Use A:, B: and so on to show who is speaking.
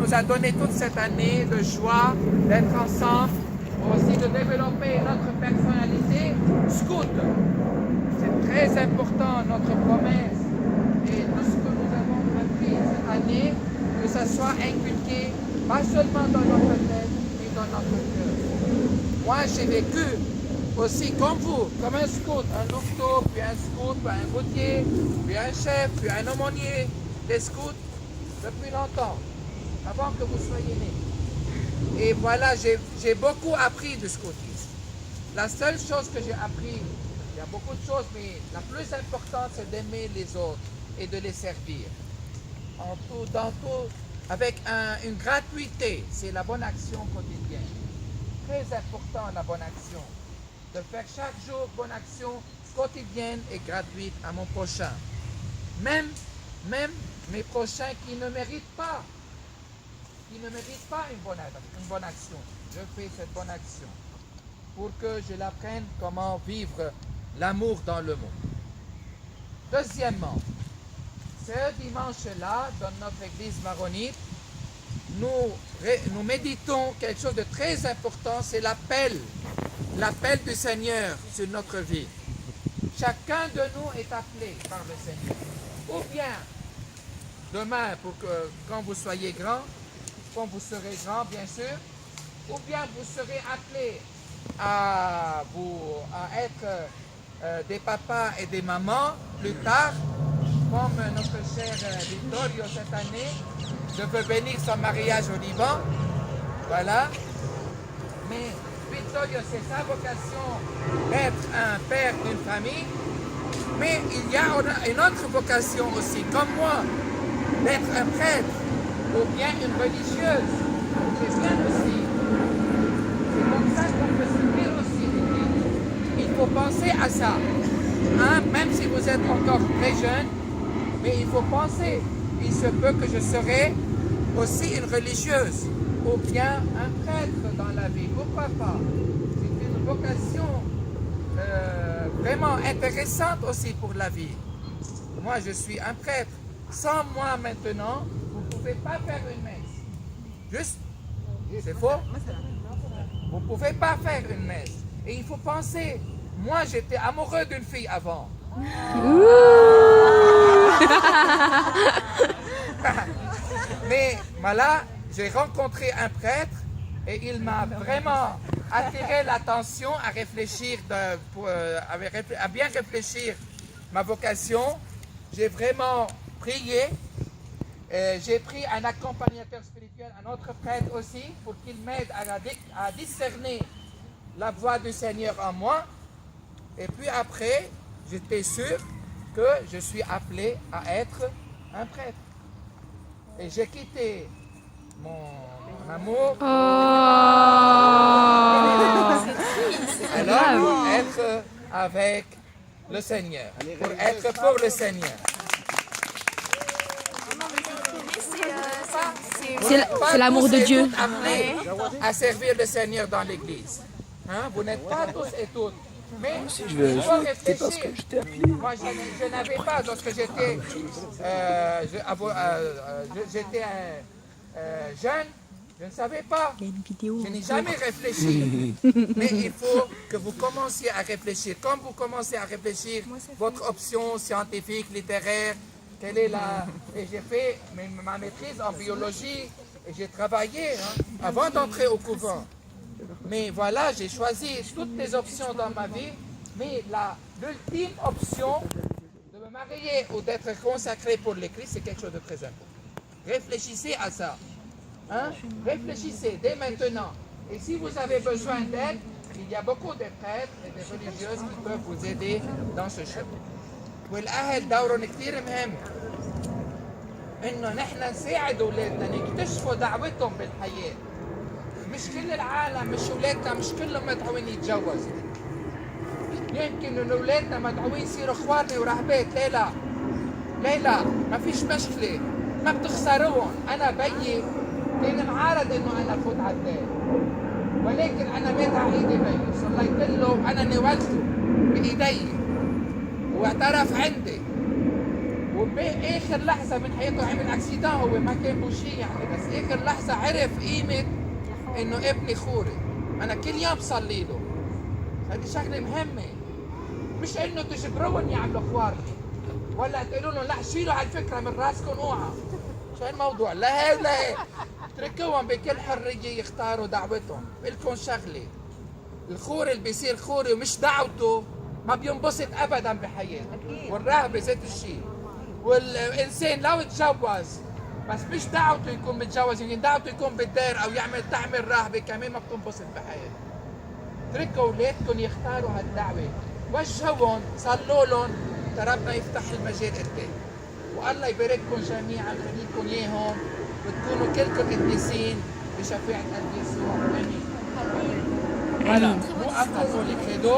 A: nous a donné toute cette année de joie, d'être ensemble, aussi de développer notre personnalité scout. C'est très important, notre promesse et tout ce que nous avons appris cette année, que ça soit inculqué, pas seulement dans notre tête, mais dans notre cœur. Moi, j'ai vécu aussi comme vous, comme un scout, un louveteau, puis un scout, puis un routier, puis un chef, puis un aumônier des scouts depuis longtemps, avant que vous soyez nés. Et voilà, j'ai beaucoup appris du scoutisme. La seule chose que j'ai appris, il y a beaucoup de choses, mais la plus importante, c'est d'aimer les autres et de les servir. En tout, dans tout, avec une gratuité, c'est la bonne action quotidienne. Très important la bonne action. De faire chaque jour bonne action quotidienne et gratuite à mon prochain. Même mes prochains qui ne méritent pas une bonne action. Je fais cette bonne action pour que je l'apprenne comment vivre l'amour dans le monde. Deuxièmement, ce dimanche-là, dans notre église maronite, nous méditons quelque chose de très important, c'est l'appel du Seigneur sur notre vie. Chacun de nous est appelé par le Seigneur. Ou bien, demain, quand vous soyez grand, quand vous serez grand, bien sûr, ou bien vous serez appelés à être des papas et des mamans plus tard, comme notre cher Vittorio cette année. Je veux bénir son mariage au Liban. Voilà. Mais Vittorio, c'est sa vocation d'être un père d'une famille. Mais il y a une autre vocation aussi, comme moi, d'être un prêtre ou bien une religieuse. C'est bien aussi. C'est comme ça qu'on peut servir aussi l'Église. Il faut penser à ça. Hein? Même si vous êtes encore très jeune, mais il faut penser. Il se peut que je serai aussi une religieuse ou bien un prêtre dans la vie. Pourquoi pas? C'est une vocation vraiment intéressante aussi pour la vie. Moi, je suis un prêtre. Sans moi maintenant, vous ne pouvez pas faire une messe. Juste, c'est faux? Vous ne pouvez pas faire une messe. Et il faut penser, moi j'étais amoureux d'une fille avant. Mais là, j'ai rencontré un prêtre et il m'a vraiment attiré l'attention à réfléchir, à bien réfléchir ma vocation. J'ai vraiment prié. J'ai pris un accompagnateur spirituel, un autre prêtre aussi, pour qu'il m'aide à discerner la voix du Seigneur en moi. Et puis après, j'étais sûr que je suis appelé à être un prêtre. Et j'ai quitté mon amour alors pour être avec le Seigneur, pour être pour le Seigneur.
B: C'est l'amour de Dieu.
A: Appelés à servir le Seigneur dans l'Église. Hein? Vous n'êtes pas tous et toutes. Mais il faut réfléchir. Moi, je n'avais pas, lorsque j'étais jeune, je ne savais pas. Je n'ai jamais réfléchi. Mais il faut que vous commenciez à réfléchir. Comme vous commencez à réfléchir, votre option scientifique, littéraire, quelle est la... Et j'ai fait ma maîtrise en biologie et j'ai travaillé avant d'entrer au couvent. Mais voilà, j'ai choisi toutes les options dans ma vie, mais l'ultime option de me marier ou d'être consacré pour l'Église, c'est quelque chose de très important. Réfléchissez à ça. Hein? Réfléchissez dès maintenant. Et si vous avez besoin d'aide, il y a beaucoup de prêtres et de religieuses qui peuvent vous aider dans ce chemin. والأهل دورهم كثير مهم. إنه نحن نساعد أولادنا نكتشفوا دعوتهم بالحياة. مش كل العالم، مش أولادنا مش كلهم مدعوين يتجوزوا. يمكن إن أولادنا مدعوين يصيروا إخواني ورهبات، لا ما فيش مشكلة، ما بتخسروهم. أنا بيي كان معارض إنه أنا أفوت على الدار، ولكن أنا مات على إيدي بيي، صليت له أنا ناولته بإيدي واعترف عندي وبآخر لحظة من حياته عمل اكسيدان، هو ما كان بوشي يعني، بس آخر لحظة عرف قيمة إنه ابني خوري. أنا كل يوم بصلي له. هذه شغلة مهمة، مش إنه تجبروهم يعملوا خوار ولا تقولوا لهم لا شيلوا هالفكرة من راسكم اوعى. شو الموضوع؟ لا هي ولا هي، اتركوهم بكل حرية يختاروا دعوتهم. بقلكم شغلة، الخوري اللي بيصير خوري ومش دعوته ما بينبسط ابدا بحياته، والرهبه ذات الشيء. والانسان لو تجوز بس مش دعوته يكون متجوز، يمكن دعوته يكون بالدير او تعمل رهبه كمان ما بتنبسط بحياته. اتركوا اولادكم يختاروا هالدعوه، وجهوهم، صلوا لهم ربنا يفتح المجال قدام، والله يبارككم جميعا، خليكم اياهم وتكونوا كلكم قديسين بشفاعة قلب يسوع. امين. هلا مو أقول لك هدول